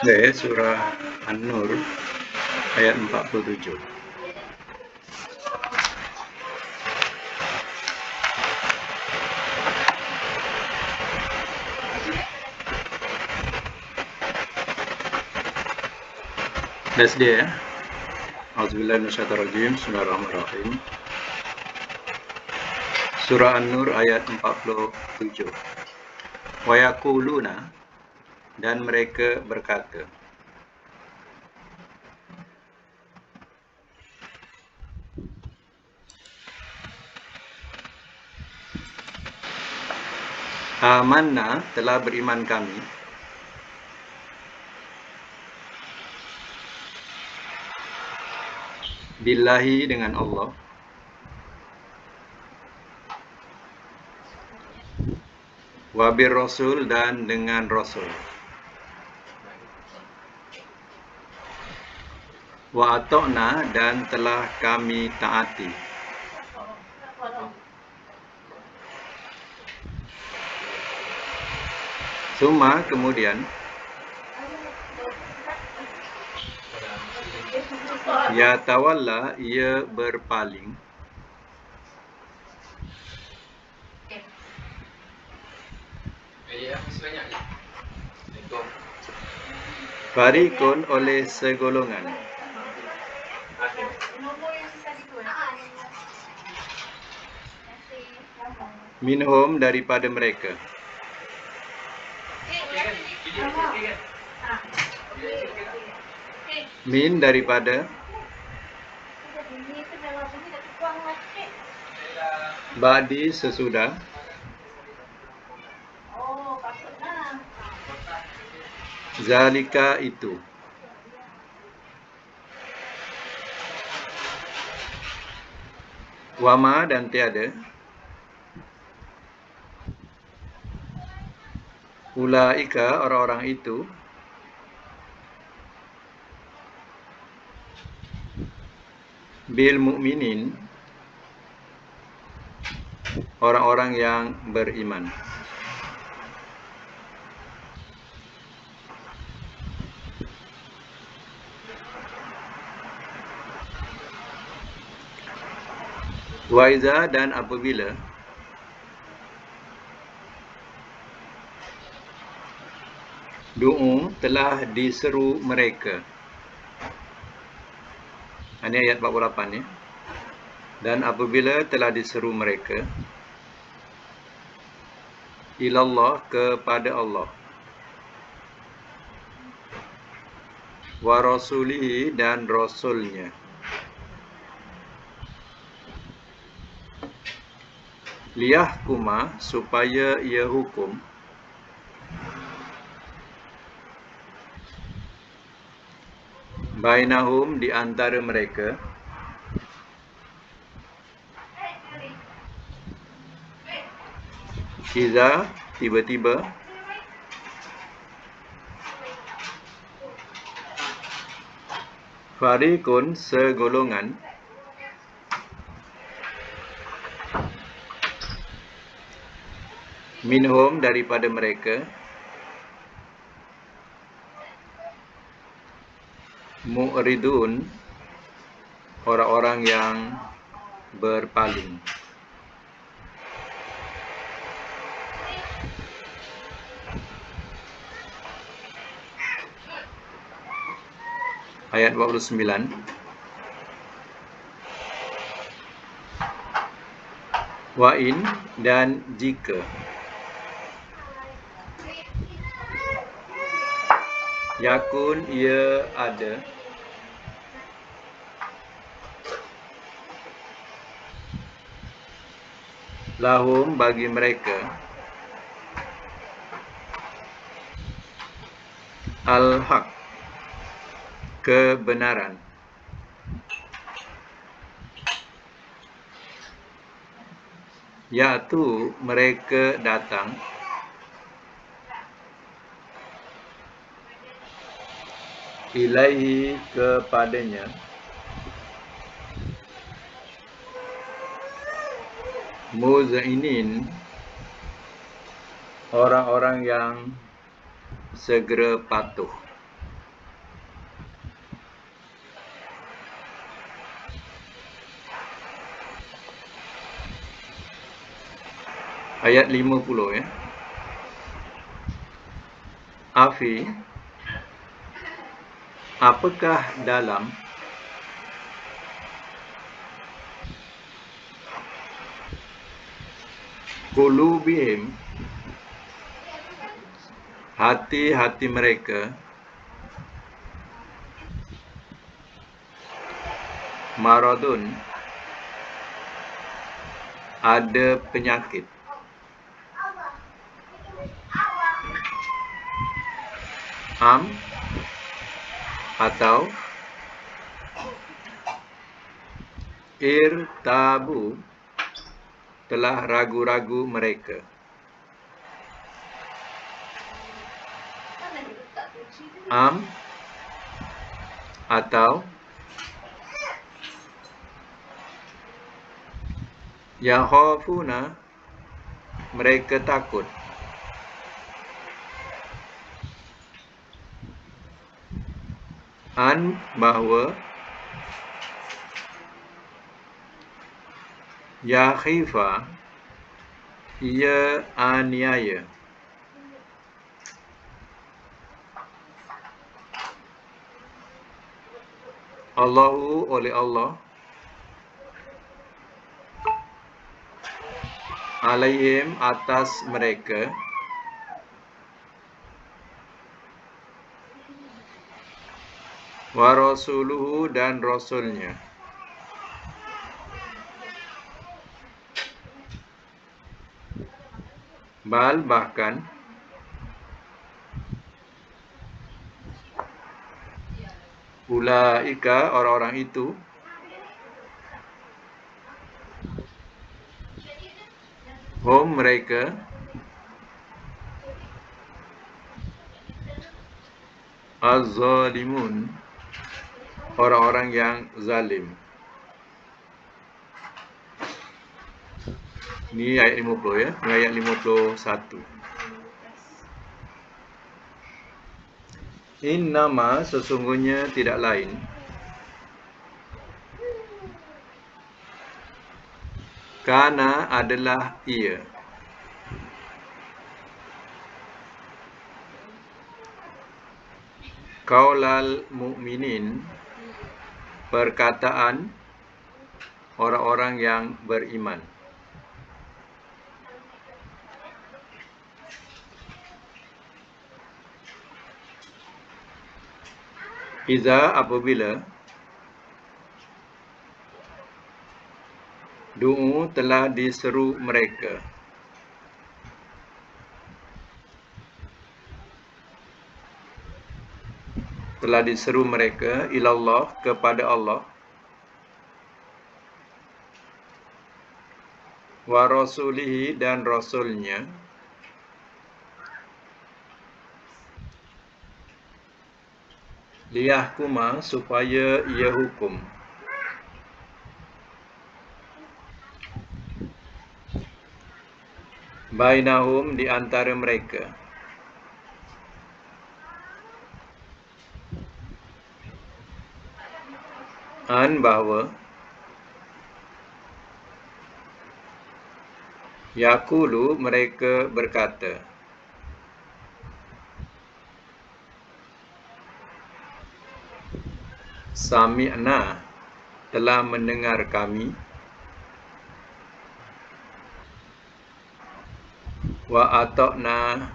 Surah An-Nur ayat 47. That's dia ya. Auzubillahi minasyaitonirrajim. Bismillahirrahmanirrahim. Surah An-Nur ayat 47. Wa yaquluna, dan mereka berkata. Amanna, telah beriman kami. Billahi, dengan Allah. Wabir Rasul, dan dengan Rasul. Wa ata'na, dan telah kami taati. Summa, kemudian. Ya tawalla, ia berpaling. Farikun, oleh segolongan. Minhum, daripada mereka. Min, daripada. Ba'di, sesudah. Zalika, itu. Wama, dan tiada. Ulaika, orang-orang itu. Bil mu'minin, orang-orang yang beriman. Waiza, dan apabila. Du'u, telah diseru mereka. Ini ayat 48 ya. Dan apabila telah diseru mereka. Ilallah, kepada Allah. Wa rasulihi, dan rasulnya. Liyahkuma, supaya ia hukum. Bainahum, di antara mereka. Iza, tiba-tiba. Farikun, segolongan. Minhum, daripada mereka. Mu'ridun, orang-orang yang berpaling. Ayat 29. Wa'in, dan jika. Yakun, ia ada. Lahum, bagi mereka. Al-haq, kebenaran. Yaitu, mereka datang. Ilaihi, kepadanya. Muz'inin, orang-orang yang segera patuh. Ayat 50 ya. Afi, apakah dalam qulubihim, hati-hati mereka, maradun, ada penyakit, am, atau irtabu, telah ragu-ragu mereka, am, atau yakhafuna, mereka takut, an, bahawa, yakhifa, ia aniaya, Allahu, oleh Allah, alaihim, atas mereka, wa rasuluhu, dan rasulnya, bal, bahkan, ulaika, orang-orang itu, hum, mereka, az-zalimun, orang-orang yang zalim. Ini ayat 50 ya. Ini ayat 51. Innama, sesungguhnya tidak lain, kana, adalah ia, qaulal mu'minin, perkataan orang-orang yang beriman, iza, apabila, du'u, telah diseru mereka, ilallah, kepada Allah, wa rasulihi, dan rasulnya, liyahkuma, supaya ia hukum, bainahum, di antara mereka, an, bahawa, yaqulu, mereka berkata, sami'na, telah mendengar kami, wa ata'na,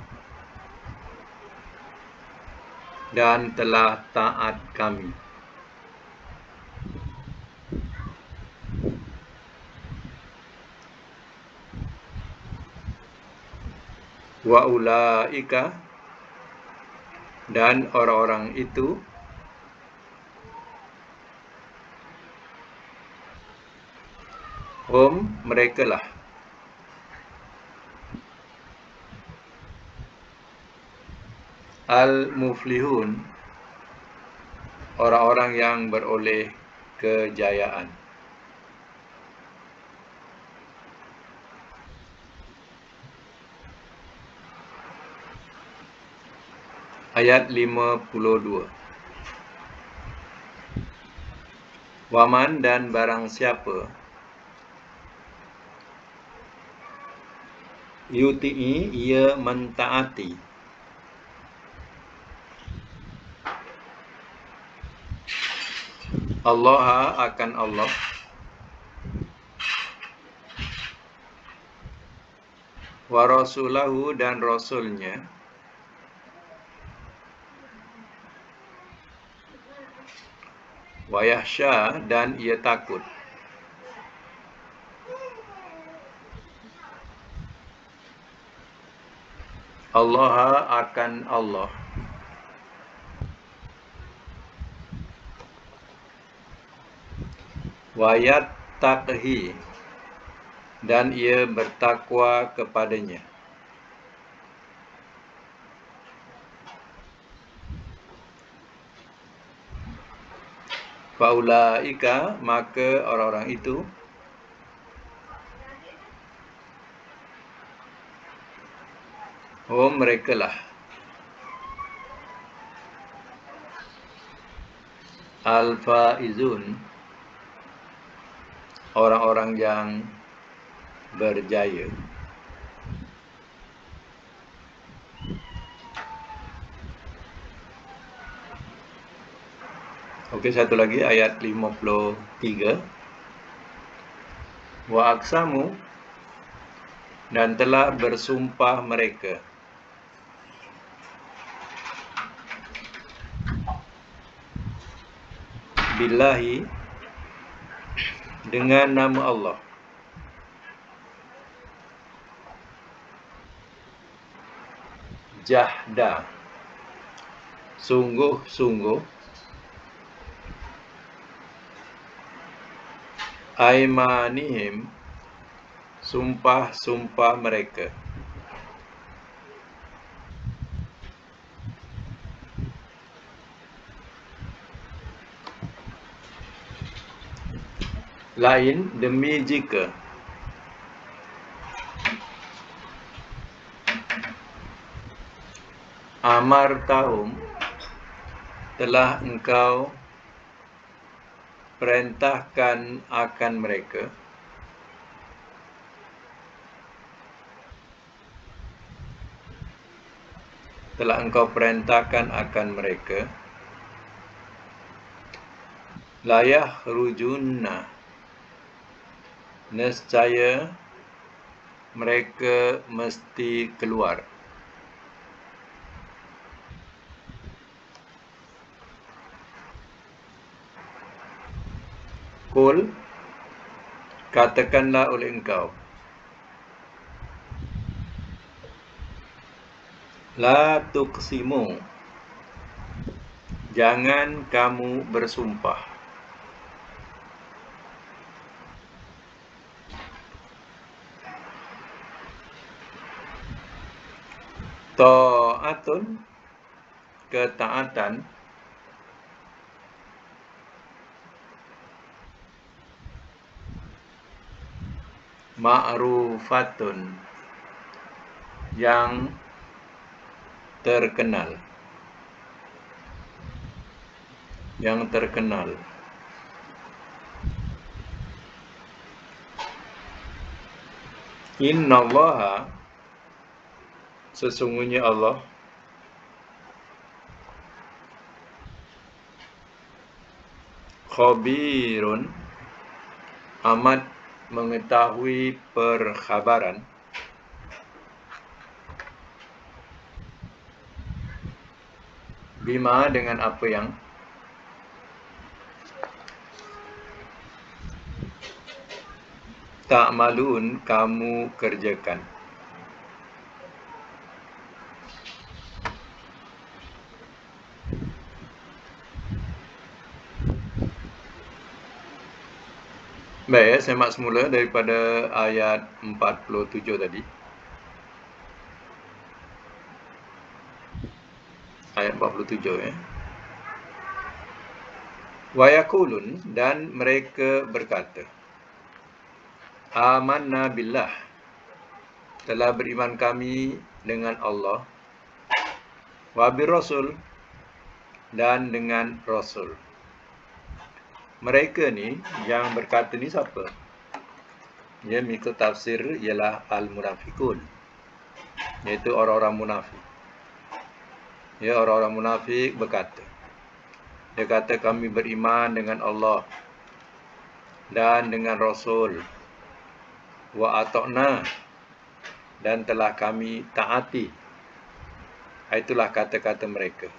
dan telah taat kami. Wa ulaika, dan orang-orang itu, hum, merekalah, al-muflihun, orang-orang yang beroleh kejayaan. Ayat 52. Waman, dan barang siapa, Yuti'i, ia mentaati. Allah akan Allah. Wa rasulahu, dan rasulnya. Wa yakhsha, dan ia takut. Allah akan Allah. Wa yattaqhi, dan ia bertakwa kepadanya. Faulaika, maka orang-orang itu, mereka lah al-faizun, orang-orang yang berjaya. Okey, satu lagi ayat 53. Wa aqsamu, dan telah bersumpah mereka. Billahi, dengan nama Allah. Jahda, sungguh-sungguh. Aimanihim, sumpah-sumpah mereka. Lain demi jika amartahum, telah engkau perintahkan akan mereka. Telah engkau perintahkan akan mereka. Layah rujunna, nescaya mereka mesti keluar. Qul, katakanlah oleh engkau. La tuqsimu, jangan kamu bersumpah. Ta'atun, ketaatan. Ma'rufatun, yang terkenal. Yang terkenal. Innallaha, sesungguhnya Allah, khabirun, amat mengetahui perkhabaran. Bima, dengan apa yang ta'malun, kamu kerjakan. Baik, semak semula daripada ayat 47 tadi. Ayat 47 ya. Wa yaqulun, dan mereka berkata. Amanna billah, telah beriman kami dengan Allah. Wa birrasul, dan dengan Rasul. Mereka ni yang berkata ni siapa? Ya, mengikut tafsir ialah al-munafiqun. yaitu orang-orang munafik. Ya, orang-orang munafik berkata, dia kata kami beriman dengan Allah dan dengan Rasul, wa ata'na, dan telah kami taati. Itulah kata-kata mereka.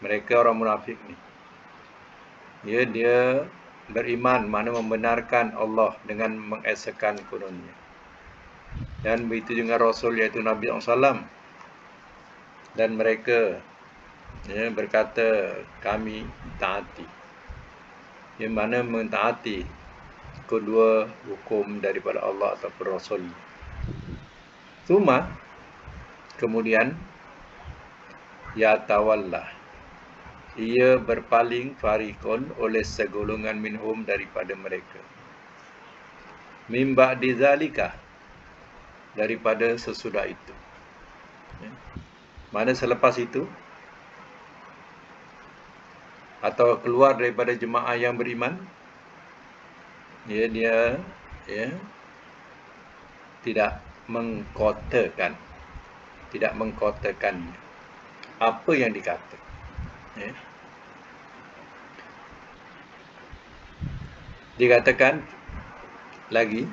Mereka orang munafik ni. Ya, dia beriman, mana membenarkan Allah dengan mengesakan kononnya. Dan begitu dengan Rasul, iaitu Nabi SAW. Dan mereka berkata kami taati. Yang mana mentaati kedua hukum daripada Allah ataupun Rasul. Cuma kemudian ya tawallah, ia berpaling farikun oleh segolongan minhum daripada mereka. Min ba'di zalika, daripada sesudah itu. Mana selepas itu, atau keluar daripada jemaah yang beriman, dia tidak mengkotakan apa yang dikata. Dikatakan lagi,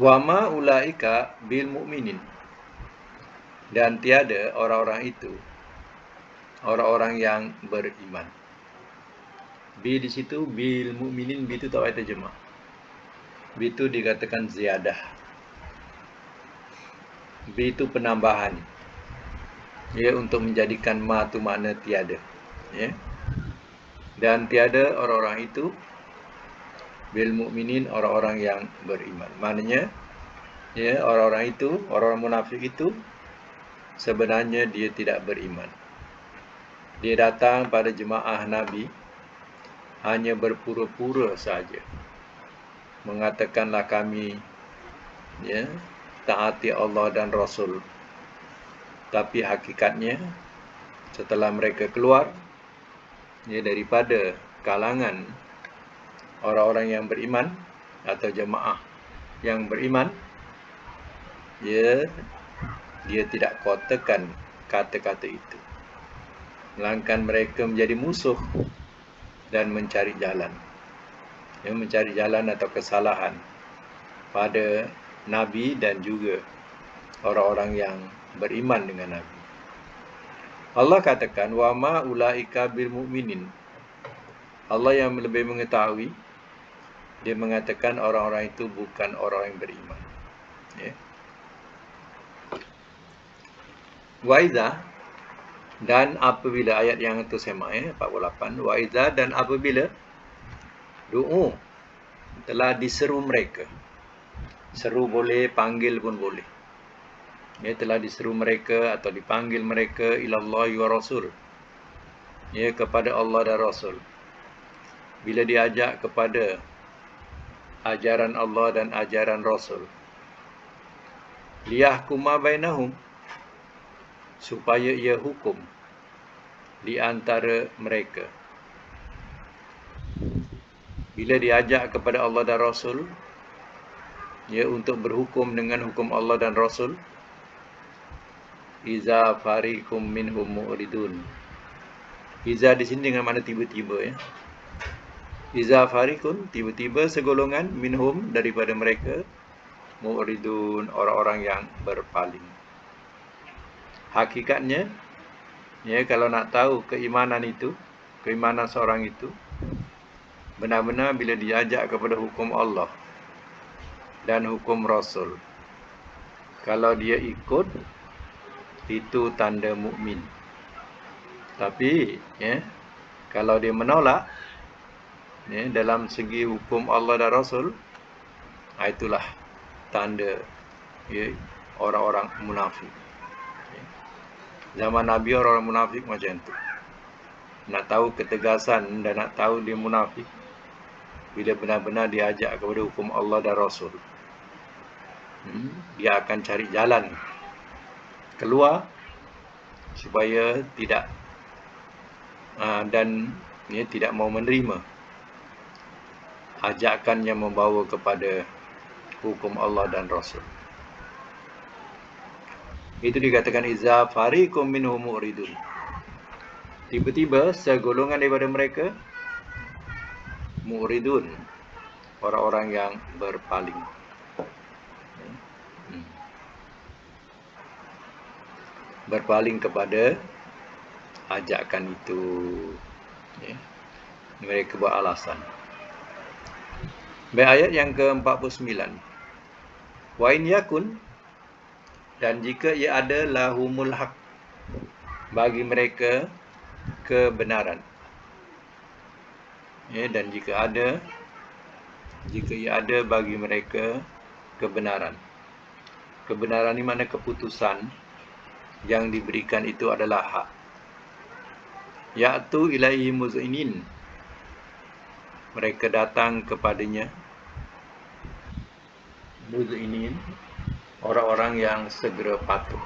wama ulaika bil mu'minin, dan tiada orang-orang itu orang-orang yang beriman. Bi di situ bil mu'minin, bi itu tak payah terjemah. Bi itu dikatakan ziyadah. Bi itu penambahan. Ya, untuk menjadikan ma tu makna tiada. Ya. Dan tiada orang-orang itu bil mu'minin, orang-orang yang beriman. Maknanya, ya, orang-orang itu, orang munafik itu sebenarnya dia tidak beriman. Dia datang pada jemaah Nabi hanya berpura-pura saja. Mengatakanlah kami taati Allah dan Rasul. Tapi hakikatnya setelah mereka keluar daripada kalangan orang-orang yang beriman atau jemaah yang beriman, dia tidak kotakan kata-kata itu, melainkan mereka menjadi musuh dan mencari jalan. Mencari jalan atau kesalahan pada Nabi dan juga orang-orang yang beriman dengan Nabi. Allah katakan, wa ma ulaika bil mu'minin. Allah yang lebih mengetahui, dia mengatakan orang-orang itu bukan orang yang beriman. Wa idza, dan apabila, ayat yang itu semak 48, wa idza, dan apabila du'u, telah diseru mereka. Seru boleh, panggil pun boleh. Telah diseru mereka atau dipanggil mereka ilallahi wa rasul, kepada Allah dan Rasul. Bila diajak kepada ajaran Allah dan ajaran Rasul, liyahkuma bainahum, supaya ia hukum di antara mereka. Bila diajak kepada Allah dan Rasul, untuk berhukum dengan hukum Allah dan Rasul, iza farikum minhum mu'ridun. Iza di sini dengan makna tiba-tiba. Iza farikun, tiba-tiba segolongan, minhum, daripada mereka, mu'ridun, orang-orang yang berpaling. Hakikatnya, kalau nak tahu keimanan itu, keimanan seorang itu, benar-benar bila diajak kepada hukum Allah dan hukum Rasul, kalau dia ikut, itu tanda mukmin. Tapi kalau dia menolak dalam segi hukum Allah dan Rasul, itulah tanda orang-orang munafik. Zaman Nabi orang-orang munafik macam tu. Nak tahu ketegasan dan nak tahu dia munafik bila benar-benar diajak kepada hukum Allah dan Rasul. Dia akan cari jalan keluar supaya tidak dan tidak mau menerima ajakan yang membawa kepada hukum Allah dan Rasul. Itu dikatakan iza fariqum minhum mu'ridun. Tiba-tiba segolongan daripada mereka mu'ridun, orang-orang yang berpaling. Berpaling kepada ajakan itu. Mereka buat alasan. Baik, ayat yang ke-49. Wa in yakun, dan jika ia ada lahumul haq, bagi mereka kebenaran. Dan jika ia ada bagi mereka kebenaran. Kebenaran ini mana keputusan yang diberikan itu adalah hak. Ya'tu ilaihi muz'inin, mereka datang kepadanya, muz'inin, orang-orang yang segera patuh.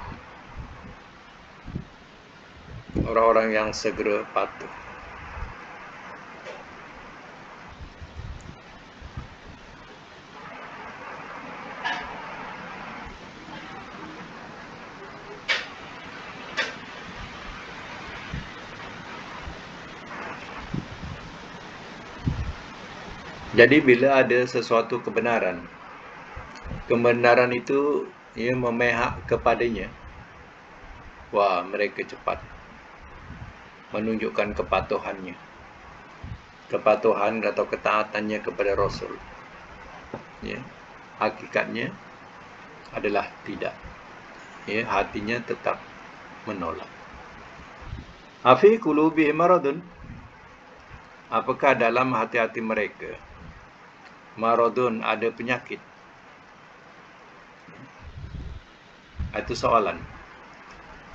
Orang-orang yang segera patuh. Jadi bila ada sesuatu kebenaran, kebenaran itu ia memihak kepadanya, wah, mereka cepat menunjukkan kepatuhannya, kepatuhan atau ketaatannya kepada Rasul. Hakikatnya adalah tidak. Hatinya tetap menolak. Afi qulubihim maradun, apakah dalam hati-hati mereka maradun, ada penyakit? Itu soalan.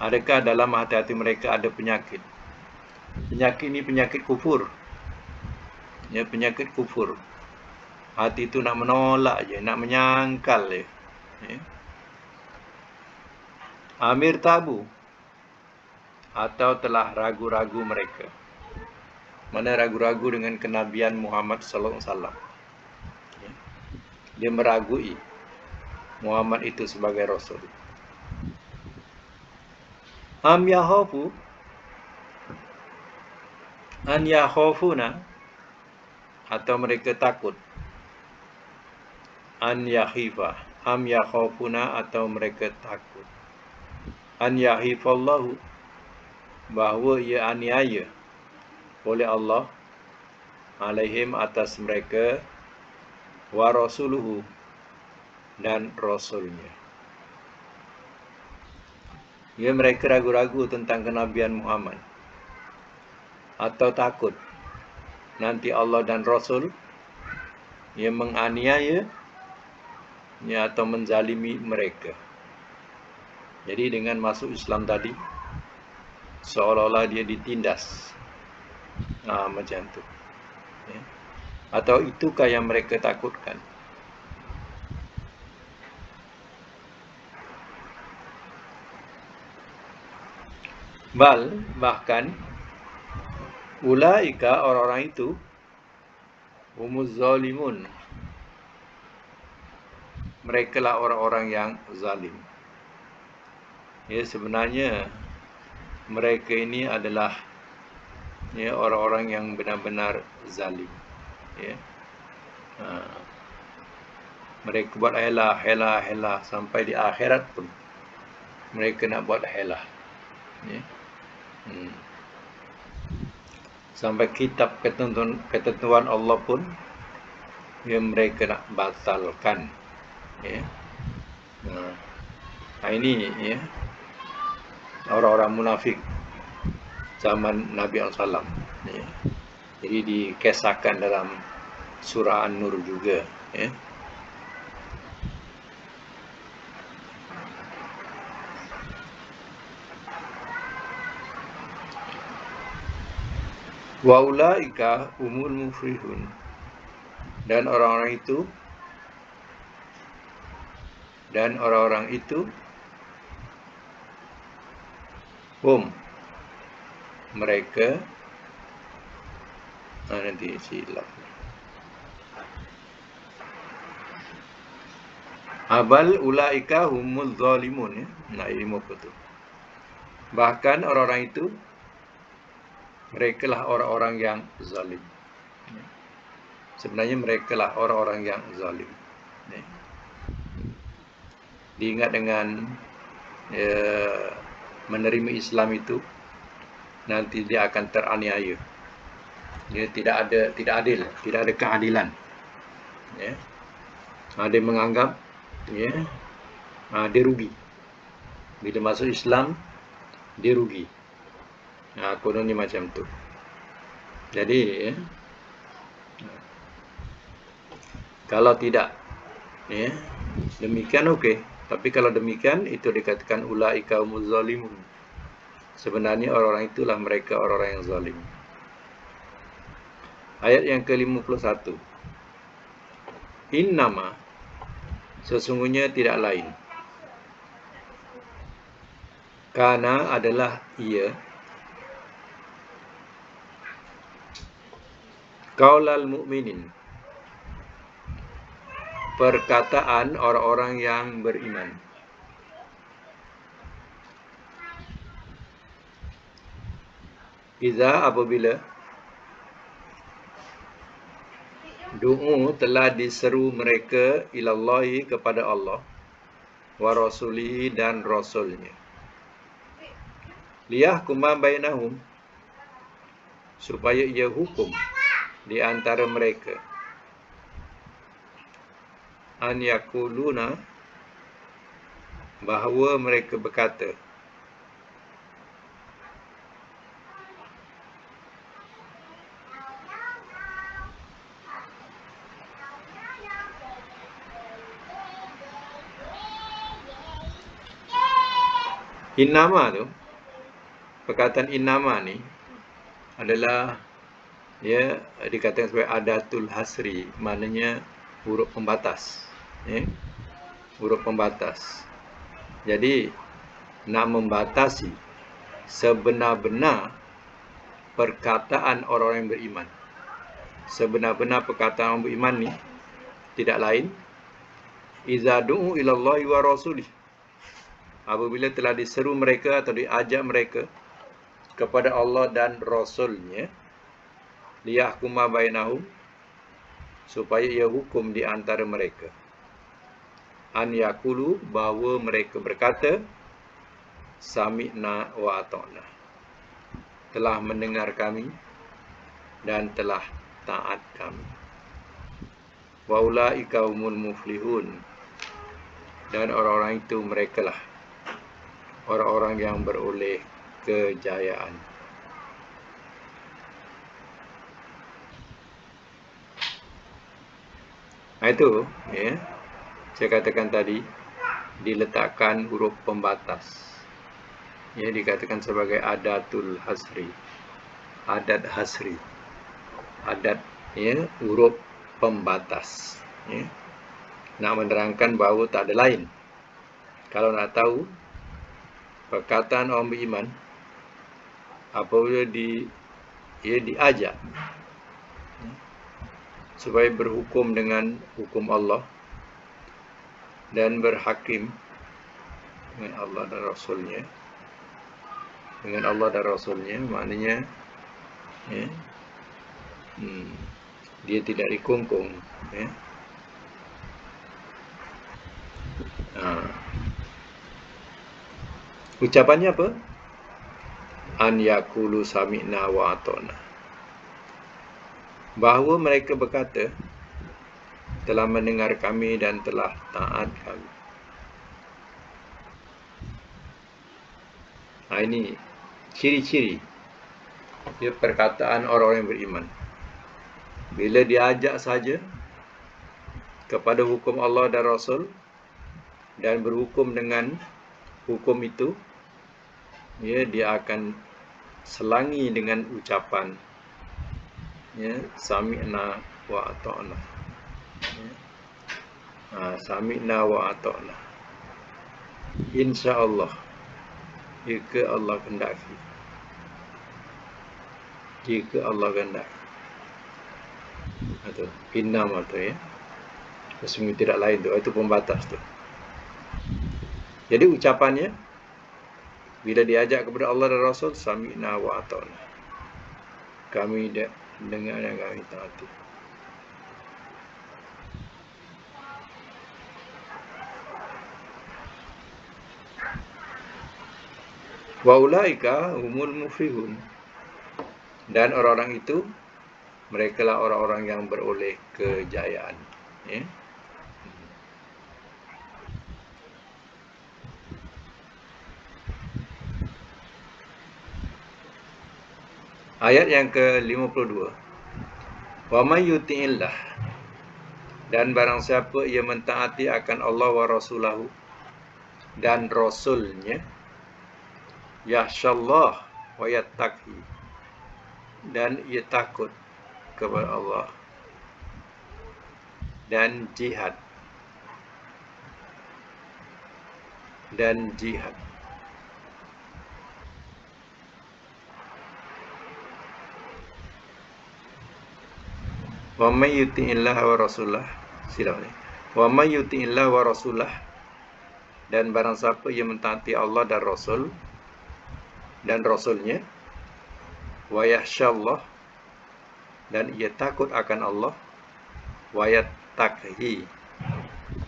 Adakah dalam hati-hati mereka ada penyakit? Penyakit ini penyakit kufur. Penyakit kufur. Hati itu nak menolak je, nak menyangkal je. Amir tabu, atau telah ragu-ragu mereka. Mana ragu-ragu dengan kenabian Muhammad sallallahu alaihi wasallam. Dia meragui Muhammad itu sebagai Rasul. Am yakhafu an yakhafuna, atau mereka takut. An yakhifa, am yakhafuna, atau mereka takut. An yakhifallahu, bahawa ia aniaya oleh Allah alaihim, atas mereka, wa rasuluhu, dan Rasulnya. Mereka ragu-ragu tentang kenabian Muhammad, atau takut nanti Allah dan Rasul menganiaya atau menzalimi mereka. Jadi dengan masuk Islam tadi, seolah-olah dia ditindas. Macam tu. Atau itukah yang mereka takutkan? Bahkan ulaika, orang-orang itu, humuz zalimun, mereka lah orang-orang yang zalim. Sebenarnya mereka ini adalah orang-orang yang benar-benar zalim. Mereka buat helah sampai di akhirat pun mereka nak buat helah. Sampai kitab ketentuan Allah pun mereka nak batalkan. Ini orang-orang munafik zaman Nabi SAW. Jadi dikisahkan dalam surah An-Nur juga. Wa ulaika umul mufrihun, dan orang-orang itu mereka, nanti silap. Abal ulaika humul zalimun, ya. Nah, ini apa tu? Bahkan orang-orang itu merekalah orang-orang yang zalim. Sebenarnya merekalah orang-orang yang zalim. Diingat dengan menerima Islam itu nanti dia akan teraniaya. Dia tidak adil, tidak ada keadilan. Ya. Ada yang menganggap dia rugi. Bila masuk Islam dia rugi. Kononnya macam tu. Jadi kalau tidak demikian okey. Tapi kalau demikian itu dikatakan ulaika humuz zalimun. Sebenarnya orang-orang itulah mereka orang-orang yang zalim. Ayat yang ke-51. Innama, sesungguhnya tidak lain. Kana adalah ia. Qaulal mu'minin, perkataan orang-orang yang beriman. Iza, apabila du'u, telah diseru mereka ilallahi, kepada Allah, wa rasulihi, dan rasulnya, liyahkuma bainahum, supaya ia hukum di antara mereka, an yakuluna, bahawa mereka berkata, innama tu, perkataan innama ni adalah dikatakan sebagai adatul hasri, maknanya huruf pembatas. Huruf pembatas. Jadi nak membatasi sebenar-benar perkataan orang-orang yang beriman. Sebenar-benar perkataan orang beriman ni tidak lain iza du'u ilallahi wa rasulih, apabila telah diseru mereka atau diajak mereka kepada Allah dan Rasulnya, liyahkuma bainahum, supaya ia hukum di antara mereka, an yakulu, bahawa mereka berkata, sami'na wa ata'na, telah mendengar kami dan telah taat kami. Wa ulaika humul muflihun, dan orang-orang itu merekalah orang-orang yang beroleh kejayaan. Itu saya katakan tadi, diletakkan huruf pembatas, dikatakan sebagai adatul hasri, adat hasri, adat huruf pembatas, nak menerangkan bahawa tak ada lain. Kalau nak tahu perkataan orang beriman apabila diajak supaya berhukum dengan hukum Allah dan berhakim dengan Allah dan Rasulnya, maknanya dia tidak dikungkung. Ucapannya apa? An yakulu sami'na wa ata'na, bahawa mereka berkata, telah mendengar kami dan telah taat kami. Ini ciri-ciri perkataan orang-orang yang beriman. Bila diajak saja kepada hukum Allah dan Rasul dan berhukum dengan hukum itu, dia akan selangi dengan ucapan sami'na wa ata'na. Sami'na wa ata'na, insya-Allah, jika Allah kehendaki. Jika Allah kehendaki. Itu innama tu, sesungguhnya tidak lain tu, itu pembatas tu. Jadi ucapannya bila diajak kepada Allah dan Rasul, sami'na wa ata'na. Kami dengar dan kami taati. Wa ulaika humul muflihun. Dan orang-orang itu, mereka lah orang-orang yang beroleh kejayaan. Ya. Ayat yang ke-52. Wa may yuti'illah, dan barang siapa ia mentaati akan Allah wa rasulahu dan rasulnya, yakhshallah wa yattaqi, dan ia takut kepada Allah dan jihad. Wa may yuti'illaha wa rasulah, silakan. Wa may yuti'illaha wa rasulah, dan barang siapa yang mentaati Allah dan Rasul dan Rasulnya, wa yakhshallah, dan ia takut akan Allah, wa yattaqi,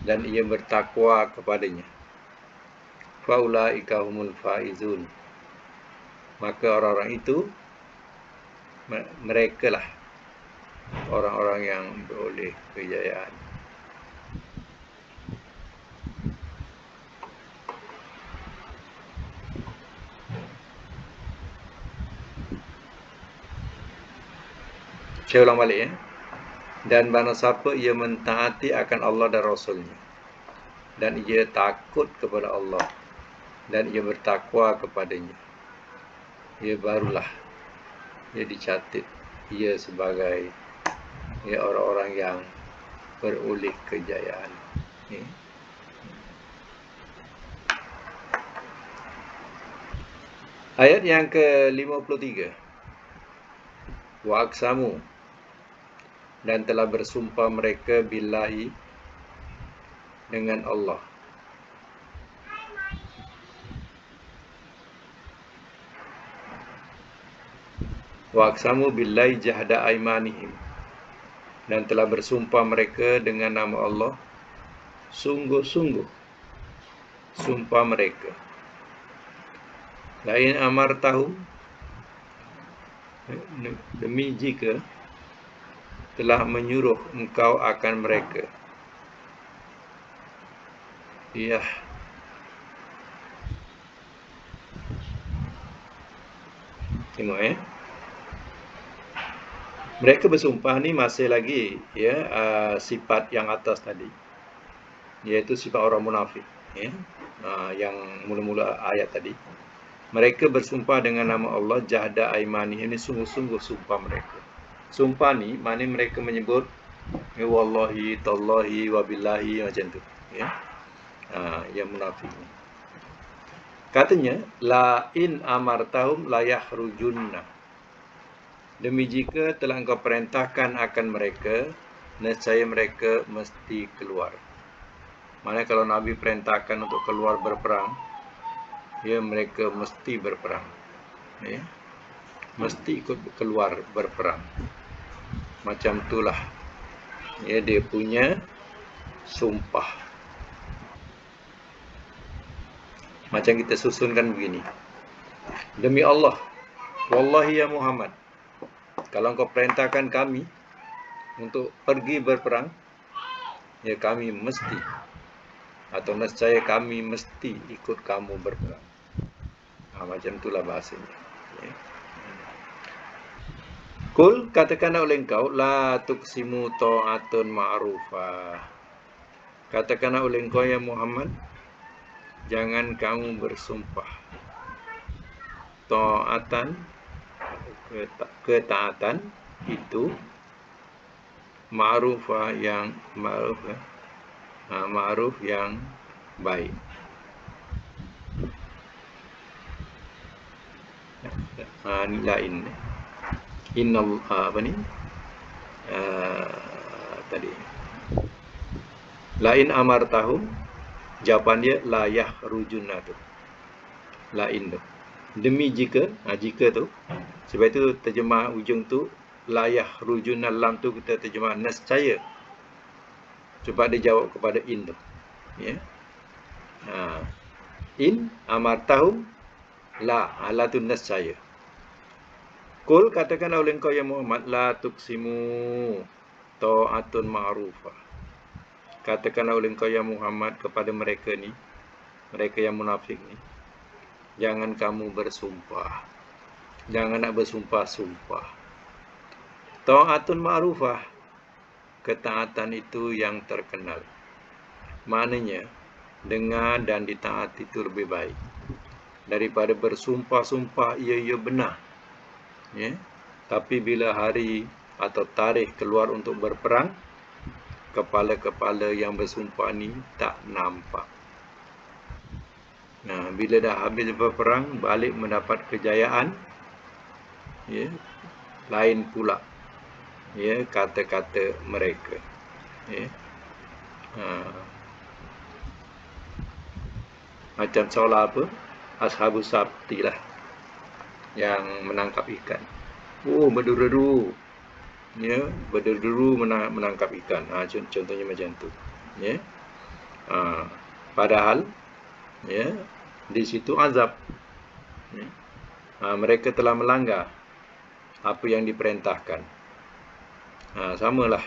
dan ia bertakwa kepadanya, fa ulaika humul faizun, maka orang-orang itu, mereka lah orang-orang yang beroleh kejayaan. Saya ulang balik ya. Dan barang siapa ia mentaati akan Allah dan Rasulnya, dan ia takut kepada Allah, dan ia bertakwa kepadanya, ia barulah ia dicatat ia sebagai orang-orang yang beroleh kejayaan. Ayat yang ke-53. Wa aqsamu, dan telah bersumpah mereka billahi, dengan Allah. Wa aqsamu billahi jahda aimanihim, dan telah bersumpah mereka dengan nama Allah, sungguh-sungguh sumpah mereka. Lain amartahum, demi jika telah menyuruh engkau akan mereka. Ya. Tengok ya. Mereka bersumpah ni masih lagi ya sifat yang atas tadi, iaitu sifat orang munafik ya. Yang mula-mula ayat tadi. Mereka bersumpah dengan nama Allah, jahda aimani, ini sungguh-sungguh sumpah mereka. Sumpah ni maknanya mereka menyebut ya wallahi, tallahi, wabillahi, macam tu ya. Yang munafik ni. Katanya la in amartahum la yakhrujunna, demi jika telah engkau perintahkan akan mereka, nescaya mereka mesti keluar. Maknanya kalau Nabi perintahkan untuk keluar berperang, ya mereka mesti berperang ya. Mesti ikut keluar berperang. Macam itulah ya dia punya sumpah. Macam kita susunkan begini. Demi Allah, wallahi ya Muhammad, kalau engkau perintahkan kami untuk pergi berperang, ya kami mesti, atau nescaya kami mesti ikut kamu berperang. Macam itulah bahasanya ya. Kul, katakanlah oleh engkau, la tuqsimu ta'atun ma'rufah. Katakanlah oleh engkau ya Muhammad, jangan kamu bersumpah ta'atan, ketaatan itu, ma'rufah yang ma'ruf ya. Ma'ruf yang baik. Lain innal apa ni tadi lain amartahum, Jawapan dia la yakhrujuna tu. La in tu. Demi jika, jika tu. Sebab itu terjemah ujung tu la yakhrujuna, lam tu kita terjemah nescaya. Sebab dia jawab kepada in tu. Ya. In amartahum la, la tu nescaya. Kul, katakanlah oleh engkau ya Muhammad, la tuksimu ta'atun ma'rufah. Katakanlah oleh engkau ya Muhammad kepada mereka ni, mereka yang munafik ni, jangan kamu bersumpah. Jangan nak bersumpah-sumpah. Ta'atun ma'rufah, ketaatan itu yang terkenal. Maknanya, dengar dan ditaati itu lebih baik daripada bersumpah-sumpah ia benar. Ya. Tapi bila hari atau tarikh keluar untuk berperang, kepala-kepala yang bersumpah ni tak nampak. Nah, bila dah habis berperang, balik mendapat kejayaan, ya, lain pula, ya, kata-kata mereka. Ya. Macam seolah apa? Ashabus Sabti lah yang menangkap ikan. Oh, berderu-deru. Ya, berderu-deru menangkap ikan. Contohnya macam tu. Ya. Padahal, ya, di situ azab. Ya. Mereka telah melanggar apa yang diperintahkan. Samalah,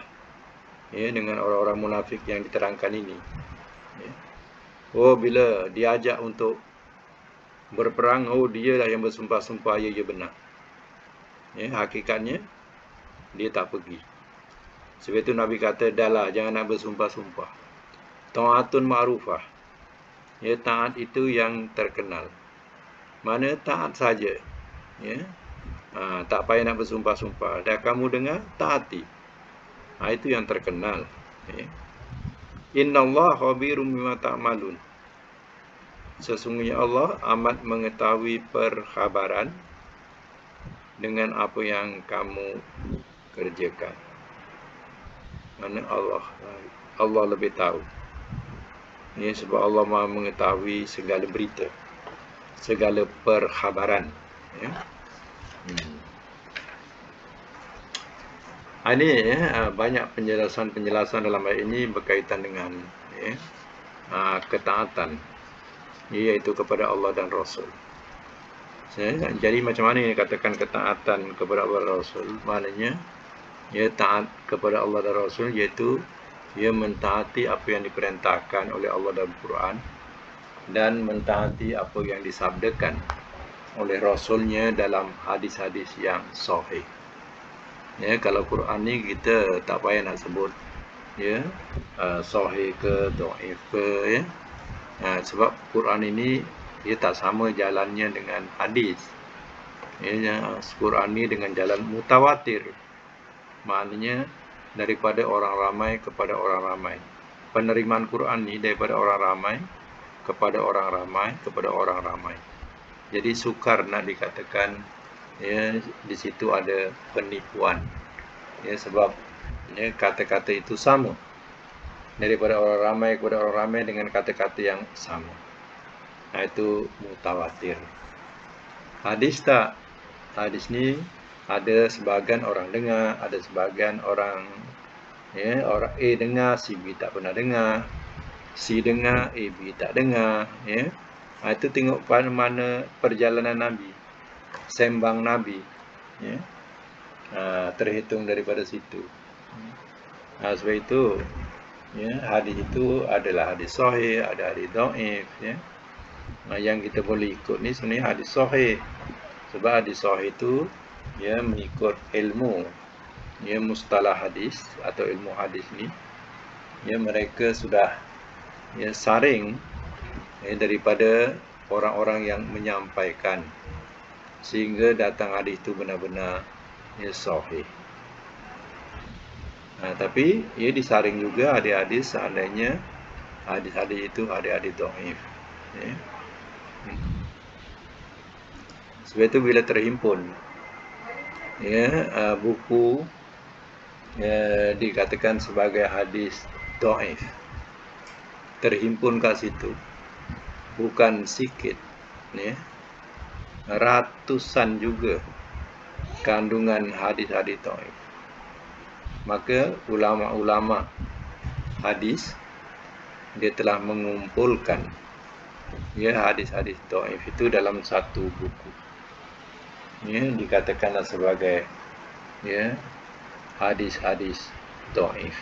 ya, dengan orang-orang munafik yang diterangkan ini. Ya. Oh, bila diajak untuk berperang, oh, dia lah yang bersumpah-sumpah ya benar. Ya, hakikatnya dia tak pergi. Sebab itu Nabi kata, dah lah, jangan nak bersumpah-sumpah. Ta'atun ma'rufah. Ya, taat itu yang terkenal. Mana taat saja. Ya. Tak payah nak bersumpah-sumpah. Dah kamu dengar, taati. Itu yang terkenal. Ya. Innallaha khabirum bima ta'malun. Sesungguhnya Allah amat mengetahui perkhabaran dengan apa yang kamu kerjakan. Mana Allah lebih tahu. Ini sebab Allah Maha mengetahui segala berita, segala perkhabaran. Ya. Ini, ya, banyak penjelasan dalam ayat ini berkaitan dengan, ya, ketaatan, iaitu kepada Allah dan Rasul. Jadi macam mana ini katakan ketaatan kepada Allah dan Rasul? Maknanya, ya, taat kepada Allah dan Rasul iaitu ia mentaati apa yang diperintahkan oleh Allah dalam Quran dan mentaati apa yang disabdakan oleh Rasulnya dalam hadis-hadis yang sahih. Ya, kalau Quran ni kita tak payah nak sebut, ya, sahih ke dhaif ke, ya. Sebab Quran ini dia tak sama jalannya dengan hadis. Ya, Quran ni dengan jalan mutawatir. Maknanya daripada orang ramai kepada orang ramai. Penerimaan Quran ni daripada orang ramai kepada orang ramai kepada orang ramai. Jadi sukar nak dikatakan, ya, di situ ada penipuan. Ya, sebab, ya, kata-kata itu sama daripada orang ramai kepada orang ramai dengan kata-kata yang sama. Itu mutawatir. Hadis tak. Hadis ni ada sebahagian orang dengar, ada sebahagian orang, ya, orang A dengar, si B tak pernah dengar, C dengar, A B tak dengar, ya. Itu tengok pada mana perjalanan Nabi, sembang Nabi, ya. Terhitung daripada situ. Sebab itu, ya, hadis itu adalah hadis sahih, ada hadis dhaif, ya. Yang kita boleh ikut ni sebenarnya hadis sahih. Sebab hadis sahih itu, ya, mengikut ilmu, ya, mustalah hadis atau ilmu hadis ni, ya, mereka sudah, ya, saring, ya, daripada orang-orang yang menyampaikan sehingga datang hadis itu benar-benar, ya, sahih. Tapi ia disaring juga hadis-hadis seandainya hadis-hadis itu hadis-hadis dhaif. Ya. Sebab itu bila terhimpun, ya, buku, ya, dikatakan sebagai hadis dhaif, terhimpun kat situ bukan sikit, ya, ratusan juga kandungan hadis-hadis dhaif. Maka ulama-ulama hadis dia telah mengumpulkan, ya, hadis-hadis dhaif itu dalam satu buku. Ya, dikatakanlah sebagai, ya, hadis-hadis dhaif.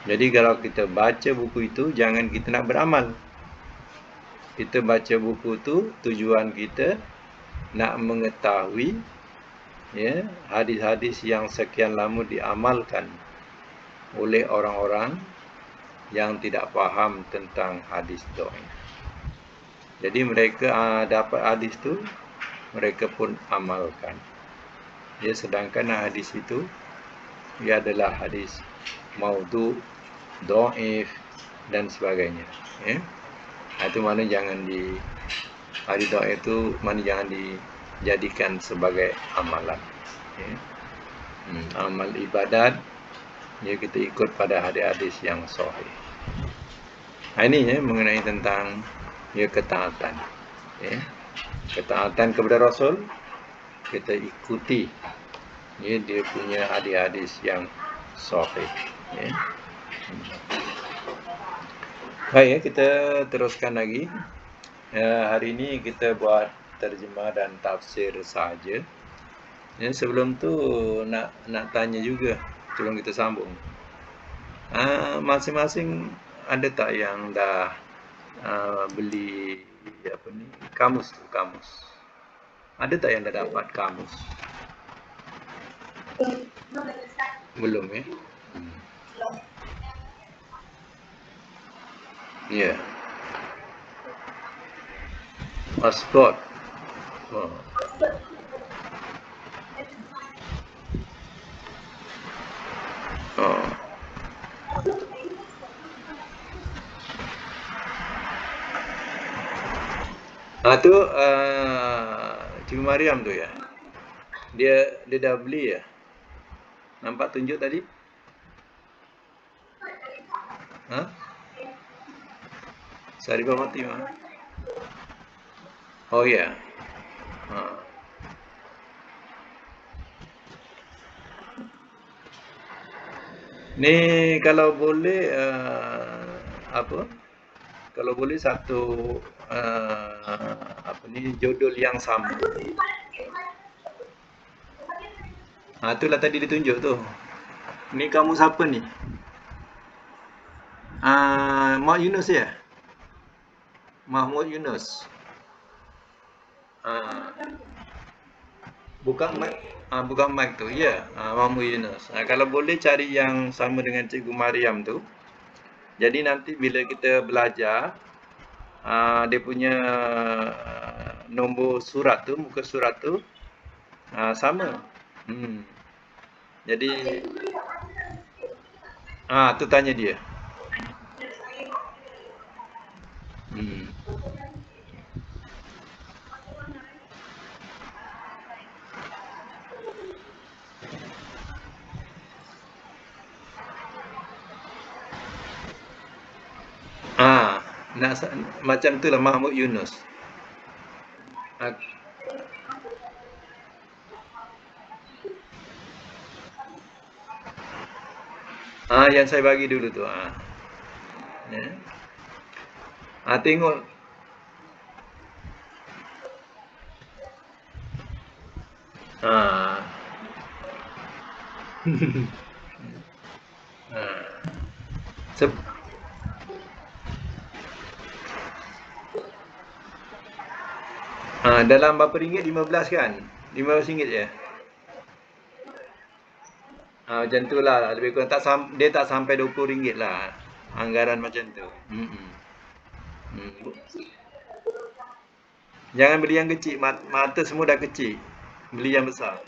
Jadi kalau kita baca buku itu, jangan kita nak beramal. Kita baca buku itu tujuan kita nak mengetahui, ya, hadis-hadis yang sekian lama diamalkan oleh orang-orang yang tidak faham tentang hadis dhaif. Jadi mereka dapat hadis itu, mereka pun amalkan. Ya, sedangkan hadis itu ia adalah hadis maudhu, dhaif dan sebagainya. Ya. Itu mana jangan hadis dhaif itu mana jangan dijadikan sebagai amalan. Ya. Amal ibadat, ya, kita ikut pada hadis-hadis yang sahih. Ini, ya, mengenai tentang, ya, ketaatan. Ya. Ketaatan kepada Rasul, kita ikuti, ya, dia punya hadis-hadis yang sahih. Ya. Baik, ya, kita teruskan lagi. Hari ini kita buat terjemah dan tafsir saja. Ya, sebelum tu nak tanya juga sebelum kita sambung. Masing-masing ada tak yang dah beli kamus tu, kamus? Ada tak yang dah dapat kamus? Belum, ya? Ya. Pasport. Oh. Oh. Tu Cikgu Mariam tu, ya. Dia dah beli, ya. Nampak tunjuk tadi? Saripah Fatimah. Oh, ya. Ni kalau boleh kalau boleh satu judul yang sama. Itulah tadi ditunjuk tu. Ni kamu siapa ni? Mak Yunus, ya? Mahmud Yunus. Bukan mic tu, ya. Mahmud Yunus. Kalau boleh cari yang sama dengan Cikgu Mariam tu. Jadi nanti bila kita belajar, dia punya nombor surat tu, muka surat tu sama. Jadi tu tanya dia. Macam itulah Mahmud Yunus. Yang saya bagi dulu tu. Ya. Tengok. Dalam berapa ringgit? 15 kan? 15 ringgit je. Macam tu lah. Lebih kurang dia tak sampai 20 ringgit lah. Anggaran macam tu. Jangan beli yang kecil. Mata semua dah kecil. Beli yang besar.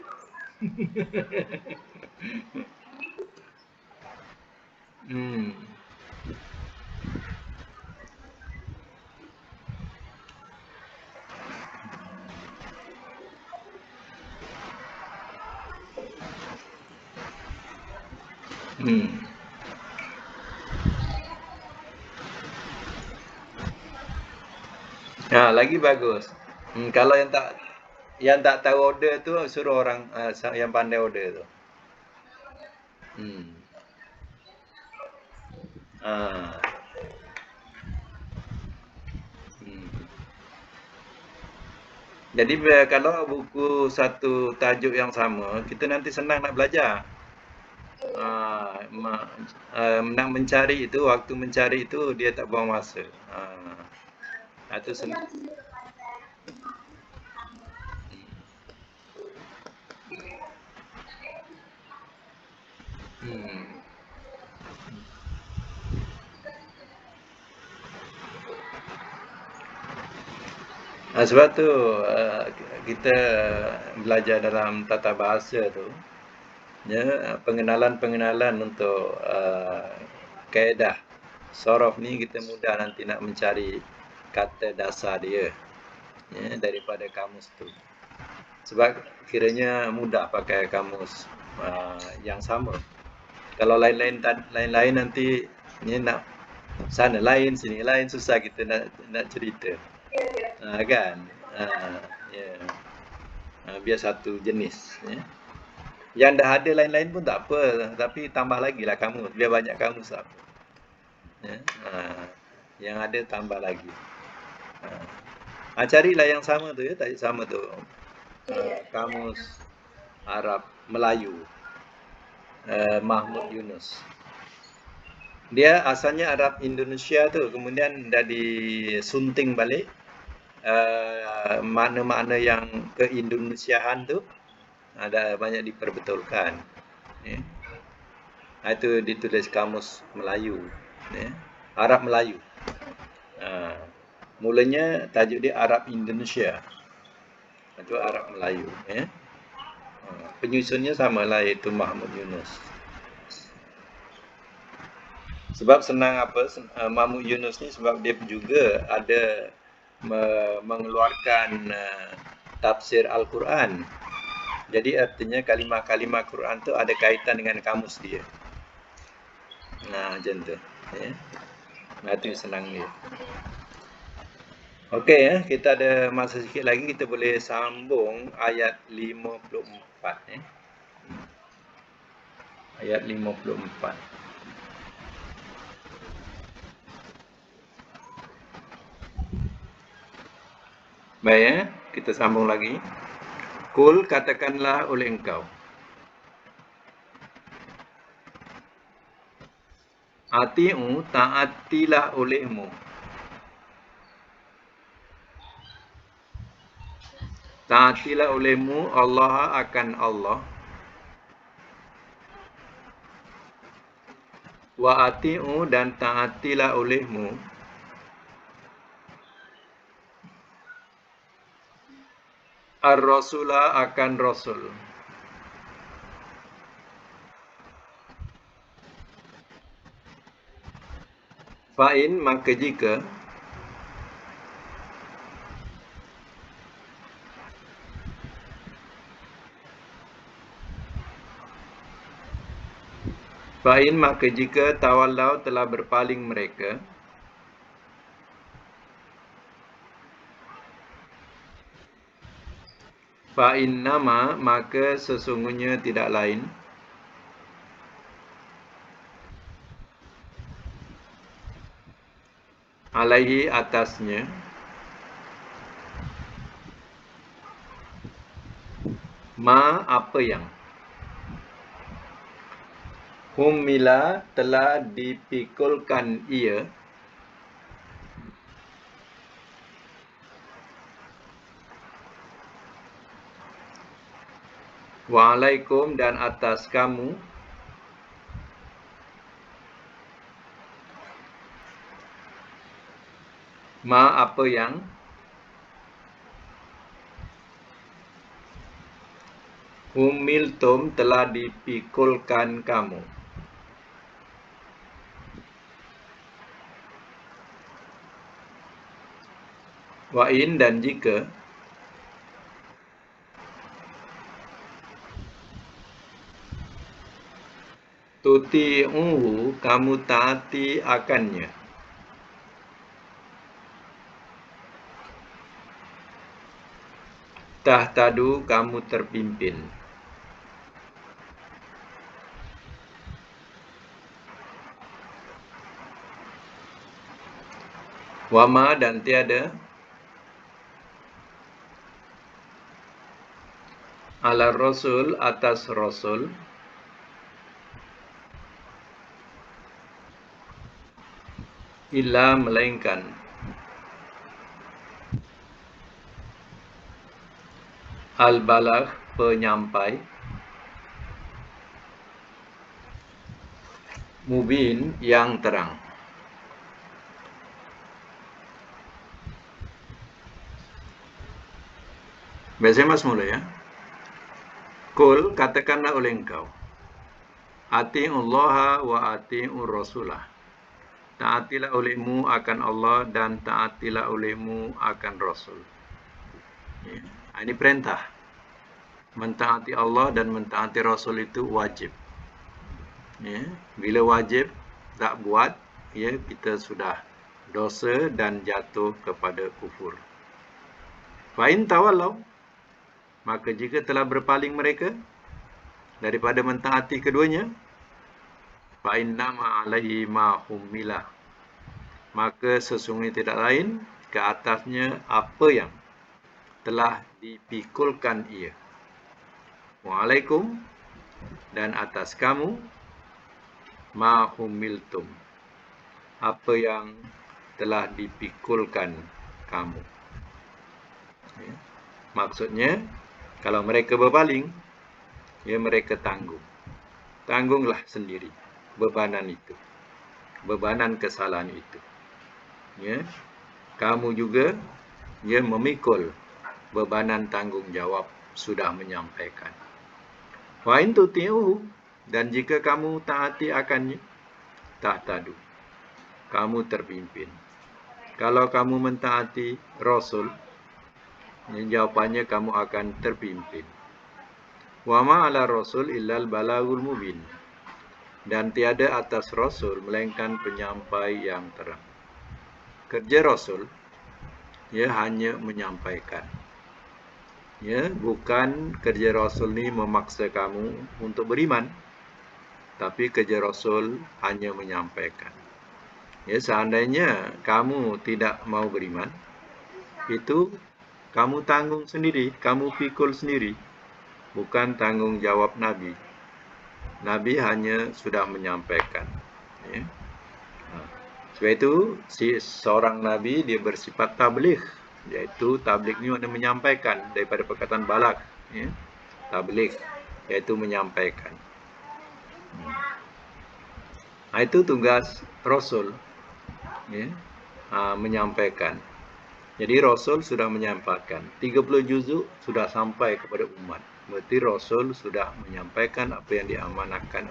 Lagi bagus. Kalau yang tak tahu order tu suruh orang yang pandai order tu. Hmm. Ah. Hmm. Jadi kalau buku satu tajuk yang sama, kita nanti senang nak belajar. Ah, nak mencari itu, waktu mencari itu dia tak buang masa. Itu senang. Hmm. Sebab tu kita belajar dalam tata bahasa tu, ya, pengenalan-pengenalan untuk kaedah sorof ni kita mudah nanti nak mencari kata dasar dia, ya, daripada kamus tu. Sebab kiranya mudah pakai kamus yang sama. Kalau lain-lain nanti ni nak sana lain sini lain, susah kita nak cerita. Kan? Ya. Biar satu jenis, ya. Yang dah ada lain-lain pun tak apa, tapi tambah lagi lah kamus, biar banyak kamus tak apa. Ya. Yang ada tambah lagi. Carilah yang sama tu, ya, tajuk sama tu. Kamus Arab Melayu, Mahmud Yunus. Dia asalnya Arab Indonesia tu, kemudian dah disunting balik makna-makna yang keindonesiaan tu ada banyak diperbetulkan. Ya. Itu ditulis kamus Melayu, ya. Arab Melayu. Mulanya tajuk dia Arab Indonesia. Itu Arab Melayu, ya. Penyusunnya samalah, iaitu Mahmud Yunus. Sebab senang apa Mahmud Yunus ni, sebab dia juga ada mengeluarkan tafsir Al-Quran. Jadi artinya kalimah-kalimah Quran tu ada kaitan dengan kamus dia. Macam tu, ya. Itu senang dia. Okey, ya, kita ada masa sikit lagi, kita boleh sambung ayat 54, ya. Ayat 54. Baik, ya, kita sambung lagi. Kul, katakanlah oleh engkau. Ati'u, taatilah olehmu. Taatilah olehmu Allah akan Allah. Wa ati'u, dan taatilah olehmu Ar-Rasulah akan Rasul. Fa'in, maka jika Fa'in, maka jika tawallau, telah berpaling mereka, fa'in nama, maka sesungguhnya tidak lain, alaihi, atasnya, ma, apa yang, humila, telah dipikulkan ia, wa'alaikum, dan atas kamu, ma, apa yang, humiltum, telah dipikulkan kamu. Wa'in, dan jika, tuti'uhu, kamu taati akannya, Tahtadu, kamu terpimpin. Wama, dan tiada ala rasul, atas rasul, illa, melainkan al-balagh, penyampai, mubin, yang terang. Biasanya mas mula ya. Kul, katakanlah oleh engkau, ati'ullaha wa ati'ur rasulah. Taatilah olehmu akan Allah dan taatilah olehmu akan Rasul. Ya. Ini perintah. Mentaati Allah dan mentaati Rasul itu wajib. Ya. Bila wajib tak buat, ya, kita sudah dosa dan jatuh kepada kufur. Fa'in tawallau, maka jika telah berpaling mereka daripada mentaati keduanya, fa'innama alaihi ma hummilah, maka sesungguhnya tidak lain ke atasnya apa yang telah dipikulkan ia. Wa'alaikum, dan atas kamu, ma hummiltum, apa yang telah dipikulkan kamu. Ya. Maksudnya, kalau mereka berpaling, ya mereka tanggung. Tanggunglah sendiri bebanan itu, bebanan kesalahan itu. Ya. Kamu juga, ya, memikul bebanan tanggung jawab sudah menyampaikan. Wa in tuti'uhu, dan jika kamu taati akannya, tahtadu, kamu terpimpin. Kalau kamu mentaati Rasul, jawapannya kamu akan terpimpin. Wa ma 'ala Rasul illal balaghul mubin, dan tiada atas Rasul melainkan penyampai yang terang. Kerja Rasul, ya, hanya menyampaikan. Ya, bukan kerja Rasul ni memaksa kamu untuk beriman, tapi kerja Rasul hanya menyampaikan. Ya, seandainya kamu tidak mau beriman, itu kamu tanggung sendiri, kamu pikul sendiri, bukan tanggung jawab Nabi. Nabi hanya sudah menyampaikan. Ya. Sebab itu, seorang Nabi dia bersifat tabligh, iaitu tabligh ni maknanya menyampaikan, daripada perkataan balagh. Ya. Tabligh, iaitu menyampaikan. Itu tugas Rasul, ya, menyampaikan. Jadi Rasul sudah menyampaikan 30 juzuk sudah sampai kepada umat. Berarti Rasul sudah menyampaikan apa yang diamanahkan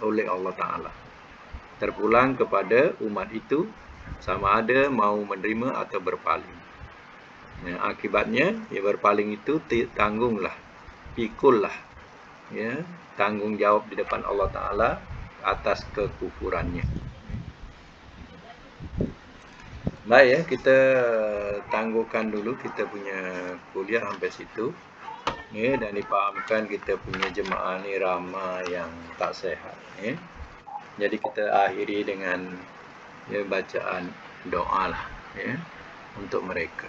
oleh Allah Ta'ala. Terpulang kepada umat itu sama ada mau menerima atau berpaling. Ya, akibatnya, ya, berpaling itu tanggunglah, pikullah, ya, tanggung jawab di depan Allah Ta'ala atas kekufurannya. Baik, ya, kita tangguhkan dulu kita punya kuliah sampai situ. Ya, dan dipahamkan kita punya jemaah ni ramai yang tak sihat. Ya. Jadi kita akhiri dengan, ya, bacaan doa lah, ya, untuk mereka.